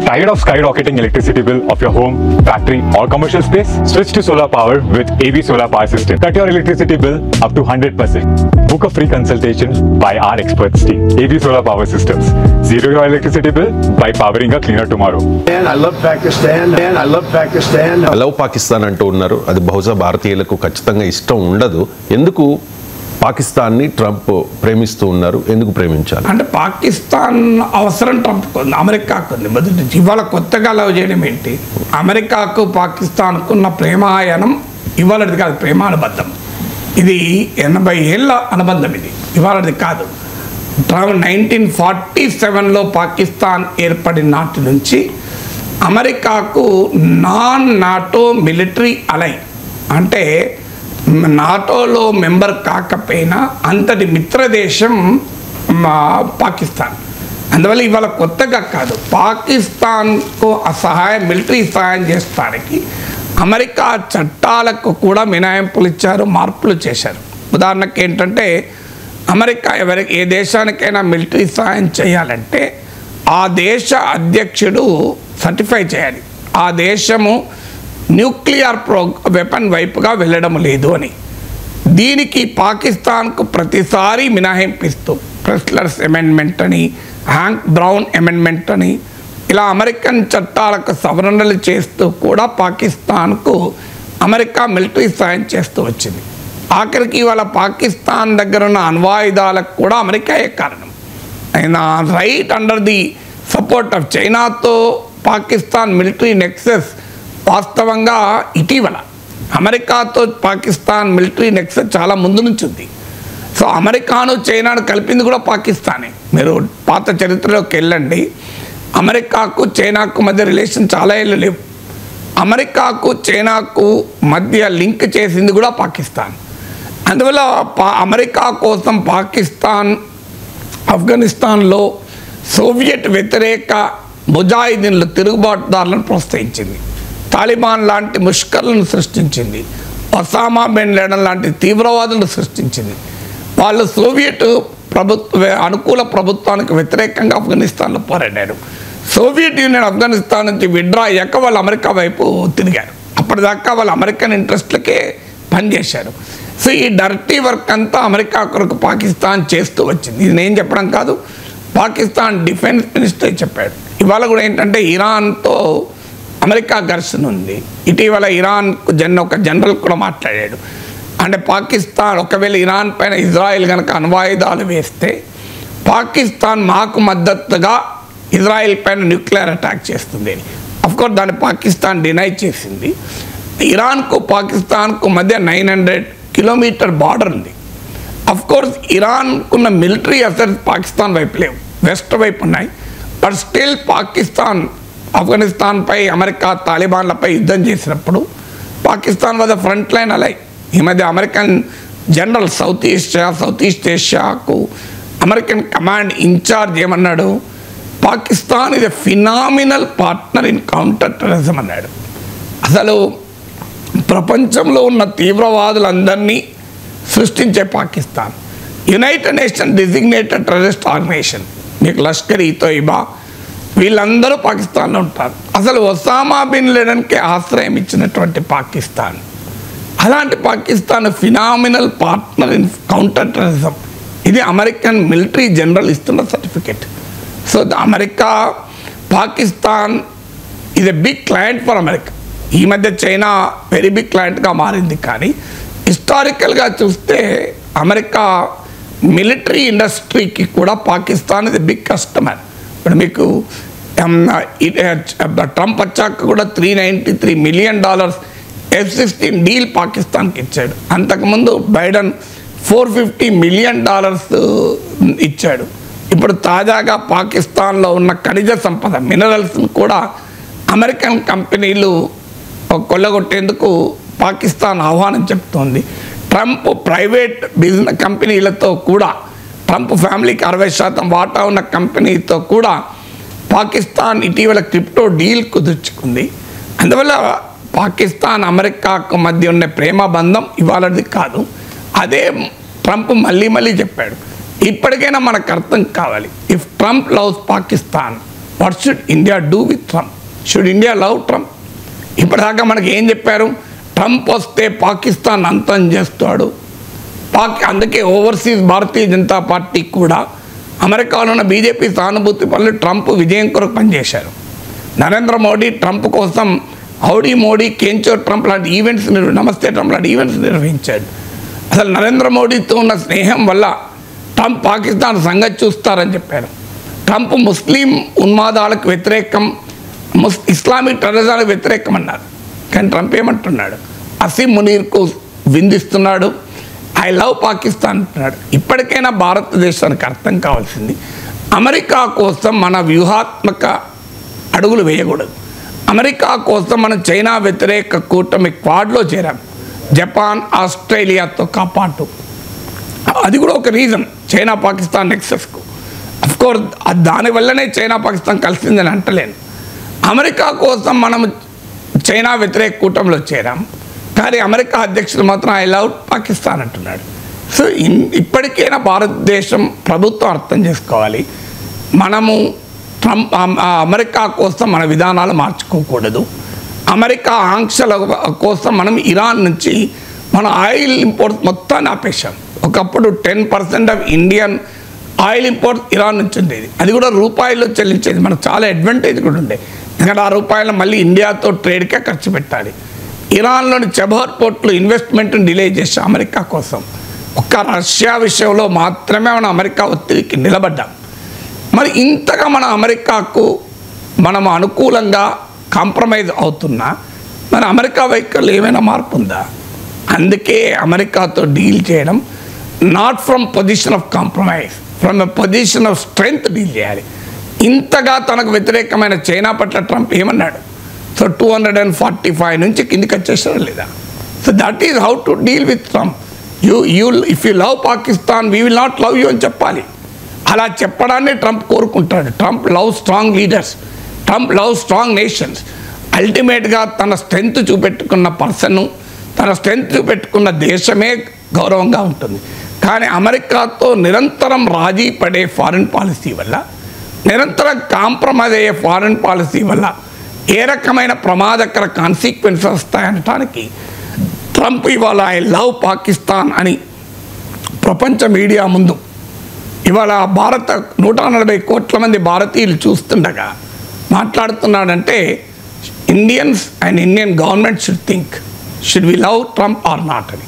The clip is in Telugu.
Tired of skyrocketing electricity bill of your home, factory or commercial space? Switch to solar power with AB Solar Power System. Cut your electricity bill up to 100%. Book a free consultation by our experts team. AB Solar Power Systems. Zero your electricity bill by powering a cleaner tomorrow. I love Pakistan. I love Pakistan. I love Pakistan అంటూ ఉన్నారు. అది బహుశా భారతీయులకు ఖచ్చితంగా ఇష్టం ఉండదు. ఎందుకు పాకిస్తాన్ని ట్రంప్ ప్రేమిస్తూ ఉన్నారు? ఎందుకు ప్రేమించాలి అంటే పాకిస్తాన్ అవసరం ట్రంప్ అమెరికాకు ఉంది మొదటి. ఇవాళ కొత్తగా లవ్ చేయడం ఏంటి? అమెరికాకు పాకిస్తాన్కు ఉన్న ప్రేమాయణం ఇవాళది కాదు, ప్రేమానుబంధం. ఇది 80 ఏళ్ళ అనుబంధం. ఇది ఇవాళది కాదు. 1947లో పాకిస్తాన్ ఏర్పడిన నాటి నుంచి అమెరికాకు నాన్ నాటో మిలిటరీ అలై, అంటే నాటోలో మెంబర్ కాకపోయినా అంతటి మిత్రదేశం పాకిస్తాన్. అందువల్ల ఇవాళ కొత్తగా కాదు, పాకిస్తాన్కు సహాయం, మిలిటరీ సహాయం చేస్తానికి అమెరికా చట్టాలకు కూడా మినహాయింపులు ఇచ్చారు, మార్పులు చేశారు. ఉదాహరణకు ఏంటంటే అమెరికా ఏ దేశానికైనా మిలిటరీ సహాయం చేయాలంటే ఆ దేశ అధ్యక్షుడు సర్టిఫై చేయాలి ఆ దేశము న్యూక్లియర్ వెపన్ వైపుగా వెళ్ళడం లేదు అని. దీనికి పాకిస్తాన్కు ప్రతిసారి మినహాయింపిస్తూ ప్రెస్లర్స్ అమెండ్మెంట్ అని, హ్యాంక్ బ్రౌన్ అమెండ్మెంట్ అని ఇలా అమెరికన్ చట్టాలకు సవరణలు చేస్తూ కూడా పాకిస్తాన్కు అమెరికా మిలిటరీ సాయం చేస్తూ వచ్చింది. ఆఖరికి ఇవాళ పాకిస్తాన్ దగ్గర ఉన్న అణ్వాయుధాలకు కూడా అమెరికాయే కారణం. అయినా right under the support of చైనాతో పాకిస్తాన్ మిలిటరీ నెక్సెస్ వాస్తవంగా ఇటీవల అమెరికాతో పాకిస్తాన్ మిలిటరీ నెక్సెస్ చాలా ముందు నుంచి ఉంది. సో అమెరికాను చైనాను కలిపింది కూడా పాకిస్తానే. మీరు పాత చరిత్రలోకి వెళ్ళండి, అమెరికాకు చైనాకు మధ్య రిలేషన్ చాలా ఏళ్ళు లేవు. అమెరికాకు చైనాకు మధ్య లింక్ చేసింది కూడా పాకిస్తాన్. అందువల్ల అమెరికా కోసం పాకిస్తాన్ ఆఫ్ఘనిస్తాన్లో సోవియట్ వ్యతిరేక ముజాహిదీన్లు, తిరుగుబాటుదారులను ప్రోత్సహించింది. తాలిబాన్ లాంటి ముష్కర్లను సృష్టించింది. ఒసామా బిన్ లాడెన్ లాంటి తీవ్రవాదులను సృష్టించింది. వాళ్ళు సోవియట్ అనుకూల ప్రభుత్వానికి వ్యతిరేకంగా ఆఫ్ఘనిస్తాన్లో పోరాడారు. సోవియట్ యూనియన్ ఆఫ్ఘనిస్తాన్ నుంచి విడ్రా అయ్యాక వాళ్ళు అమెరికా వైపు తిరిగారు. అప్పటిదాకా వాళ్ళు అమెరికన్ ఇంట్రెస్ట్లకే పనిచేశారు. సో ఈ డర్టీ వర్క్ అంతా అమెరికా కొరకు పాకిస్తాన్ చేస్తూ వచ్చింది. ఇది నేను చెప్పడం కాదు, పాకిస్తాన్ డిఫెన్స్ మినిస్టర్ చెప్పాడు. ఇవాళ కూడా ఏంటంటే ఇరాన్తో అమెరికా ఘర్షణ ఉంది. ఇటీవల ఇరాన్కు ఒక జనరల్ కూడా మాట్లాడాడు. అంటే పాకిస్తాన్ ఒకవేళ ఇరాన్ పైన ఇజ్రాయెల్ కనుక అణ్వాయుధాలు వేస్తే పాకిస్తాన్ మాకు మద్దతుగా ఇజ్రాయెల్ పైన న్యూక్లియర్ అటాక్ చేస్తుంది అని. అఫ్కోర్స్ దాన్ని పాకిస్తాన్ డినై చేసింది. ఇరాన్కు పాకిస్తాన్కు మధ్య 900 కిలోమీటర్ బార్డర్ ఉంది. అఫ్కోర్స్ ఇరాన్కున్న మిలిటరీ అసెట్స్ పాకిస్తాన్ వైపు లేవు, వెస్ట్ వైపు ఉన్నాయి. బట్ స్టిల్ పాకిస్తాన్ ఆఫ్ఘనిస్తాన్పై అమెరికా తాలిబాన్లపై యుద్ధం చేసినప్పుడు Pakistan was front line ally. ఈ మధ్య అమెరికన్ జనరల్ సౌత్ ఈస్ట్ ఏషియాకు అమెరికన్ కమాండ్ ఇన్ఛార్జ్ ఏమన్నాడు? పాకిస్తాన్ ఇది phenomenal partner in counter terrorism అన్నాడు. అసలు ప్రపంచంలో ఉన్న తీవ్రవాదులందరినీ సృష్టించే Pakistan United Nation designated terrorist organisation, మీకు లష్కర్ ఈ తోయిబా వీళ్ళందరూ పాకిస్తాన్లో ఉంటారు. అసలు ఒసామా బిన్ లాడెన్కి ఆశ్రయం ఇచ్చినటువంటి పాకిస్తాన్, అలాంటి Pakistan phenomenal partner in counter terrorism, ఇది అమెరికన్ మిలిటరీ జనరల్ ఇస్తున్న సర్టిఫికెట్. సో అమెరికా పాకిస్తాన్ ఇది బిగ్ క్లయింట్ ఫర్ అమెరికా. ఈ మధ్య చైనా వెరీ బిగ్ క్లయింట్గా మారింది. కానీ హిస్టారికల్గా చూస్తే అమెరికా మిలిటరీ ఇండస్ట్రీకి కూడా పాకిస్తాన్ ఇది బిగ్ కస్టమర్. ఇప్పుడు మీకు ట్రంప్ వచ్చాక కూడా $393 మిలియన్ F-16 డీల్ పాకిస్తాన్కి ఇచ్చాడు. అంతకుముందు బైడెన్ $450 మిలియన్ ఇచ్చాడు. ఇప్పుడు తాజాగా పాకిస్తాన్లో ఉన్న ఖనిజ సంపద మినరల్స్ను కూడా అమెరికన్ కంపెనీలు కొల్లగొట్టేందుకు పాకిస్తాన్ ఆహ్వానం చెప్తోంది. ట్రంప్ ప్రైవేట్ బిజినెస్ కంపెనీలతో కూడా, ట్రంప్ ఫ్యామిలీకి 60% వాటా ఉన్న కంపెనీతో కూడా పాకిస్తాన్ ఇటీవల క్రిప్టో డీల్ కుదుర్చుకుంది. అందువల్ల పాకిస్తాన్ అమెరికాకు మధ్య ఉన్న ప్రేమ బంధం ఇవాళది కాదు. అదే ట్రంప్ మళ్ళీ చెప్పాడు. ఇప్పటికైనా మనకు అర్థం కావాలి, if Trump loves Pakistan what should India do with Trump? Should India love Trump? ఇప్పటిదాకా మనకి ఏం చెప్పారు? ట్రంప్ వస్తే పాకిస్తాన్ అంతం చేస్తాడు. అందుకే ఓవర్సీస్ భారతీయ జనతా పార్టీ కూడా అమెరికాలో ఉన్న బీజేపీ సానుభూతి పనులు ట్రంప్ విజయం కొరకు పనిచేశారు. నరేంద్ర మోడీ ట్రంప్ కోసం హౌడీ మోడీ, కేంచో ట్రంప్ లాంటి ఈవెంట్స్ నమస్తే ట్రంప్ లాంటి ఈవెంట్స్ నిర్వహించాడు. అసలు నరేంద్ర మోడీతో ఉన్న స్నేహం వల్ల ట్రంప్ పాకిస్తాన్ సంగతి చూస్తారని చెప్పారు. ట్రంప్ ముస్లిం ఉన్మాదాలకు వ్యతిరేకం, ఇస్లామిక్ టెర్రరిజానికి వ్యతిరేకం అన్నారు. కానీ ట్రంప్ ఏమంటున్నాడు? అసీం మునీర్కు విందిస్తున్నాడు, ఐ లవ్ పాకిస్తాన్ అంటున్నాడు. ఇప్పటికైనా భారతదేశానికి అర్థం కావాల్సింది, అమెరికా కోసం మన వ్యూహాత్మక అడుగులు వేయకూడదు. అమెరికా కోసం మనం చైనా వ్యతిరేక కూటమి క్వాడ్లో చేరాం, జపాన్, ఆస్ట్రేలియాతో కాపాటు. అది కూడా ఒక రీజన్ చైనా పాకిస్తాన్ నెక్సస్కు. అఫ్కోర్స్ దానివల్లనే చైనా పాకిస్తాన్ కలిసిందని అంటలేను. అమెరికా కోసం మనం చైనా వ్యతిరేక కూటమిలో చేరాం, కానీ అమెరికా అధ్యక్షుడు మాత్రం ఐ లవ్ పాకిస్తాన్ అంటున్నాడు. సో ఇప్పటికైనా భారతదేశం ప్రభుత్వం అర్థం చేసుకోవాలి, మనము ట్రంప్ అమెరికా కోసం మన విధానాలు మార్చుకోకూడదు. అమెరికా ఆంక్షల కోసం మనం ఇరాన్ నుంచి మన ఆయిల్ ఇంపోర్ట్ మొత్తాన్ని ఆపేశాం. ఒకప్పుడు 10% of Indian oil import Iran నుంచి ఉండేది, అది కూడా రూపాయల్లో చెల్లించేది. మనకు చాలా అడ్వాంటేజ్ కూడా ఉండేది, ఎందుకంటే ఆ రూపాయలు మళ్ళీ ఇండియాతో ట్రేడ్కే ఖర్చు పెట్టాలి. ఇరాన్లోని చెబహర్ పోర్ట్లు ఇన్వెస్ట్మెంట్ని డిలే చేసాం అమెరికా కోసం. ఒక్క రష్యా విషయంలో మాత్రమే మనం అమెరికా ఒత్తిడికి నిలబడ్డాం. మరి ఇంతగా మన అమెరికాకు మనం అనుకూలంగా కాంప్రమైజ్ అవుతున్నా మరి అమెరికా వైఖరిలో ఏమైనా మార్పు ఉందా? అందుకే అమెరికాతో డీల్ చేయడం not from position of compromise, from a position of strength deal చేయాలి. ఇంతగా తనకు వ్యతిరేకమైన చైనా పట్ల ట్రంప్ ఏమన్నాడు? సో 245 నుంచి కిందికి వచ్చేసారా లేదా? So that is how to deal with Trump. If you love Pakistan we will not love you అని చెప్పాలి. అలా చెప్పడాన్ని ట్రంప్ కోరుకుంటాడు. Trump love strong leaders, Trump love strong nations. అల్టిమేట్గా తన స్ట్రెంగ్త్ చూపెట్టుకున్న పర్సన్, తన స్ట్రెంగ్త్ చూపెట్టుకున్న దేశమే గౌరవంగా ఉంటుంది. కానీ అమెరికాతో నిరంతరం రాజీ పడే ఫారిన్ పాలసీ వల్ల, నిరంతరం కాంప్రమైజ్ అయ్యే ఫారిన్ పాలసీ వల్ల ఏ రకమైన ప్రమాదకర కాన్సిక్వెన్సెస్ వస్తాయనటానికి ట్రంప్ ఇవాళ ఐ లవ్ పాకిస్తాన్ అని ప్రపంచ మీడియా ముందు ఇవాళ 140 కోట్ల మంది భారతీయులు చూస్తుండగా మాట్లాడుతున్నాడంటే Indians and Indian government should think, should we love Trump or not అని.